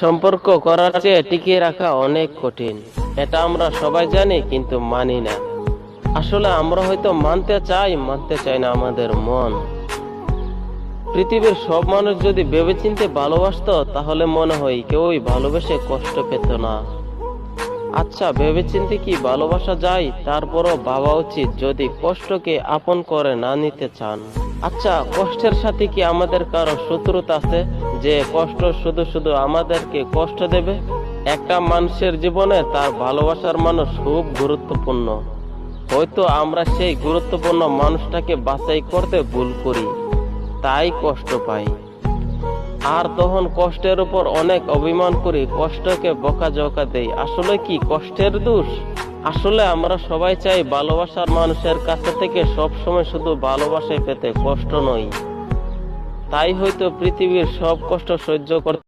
সম্পর্ক করার চেয়ে টিকিয়ে রাখা অনেক কঠিন, এটা আমরা সবাই জানি, কিন্তু মানি না। আসলে আমরা হয়তো মানতে চাই না আমাদের মন। পৃথিবীর সব মানুষ যদি ভেবেচিন্তে ভালোবাসতো, তাহলে মনে হয় কেউই ভালোবেসে কষ্ট পেত না। আচ্ছা, ভেবেচিন্তে কি ভালোবাসা যায়? তারপরও ভাবা উচিত, যদি কষ্টকে আপন করে না নিতে চান। আচ্ছা, কষ্টের সাথে কি আমাদের কারো শত্রুতা আছে, যে কষ্ট শুধু শুধু আমাদেরকে কষ্ট দেবে? একটা মানুষের জীবনে তার ভালোবাসার মানুষ খুব গুরুত্বপূর্ণ। হয়তো আমরা সেই গুরুত্বপূর্ণ মানুষটাকে বাছাই করতে ভুল করি, তাই কষ্ট পাই। আর তখন কষ্টের উপর অনেক অভিমান করি, কষ্টকে বকাঝকা দেই। আসলে কি কষ্টের দোষ? আসলে আমরা সবাই চাই ভালোবাসার মানুষের কাছে থেকে সবসময় শুধু ভালোবাসাই পেতে, কষ্ট নয়। তাই হয়তো পৃথিবীর সব কষ্ট সহ্য করতে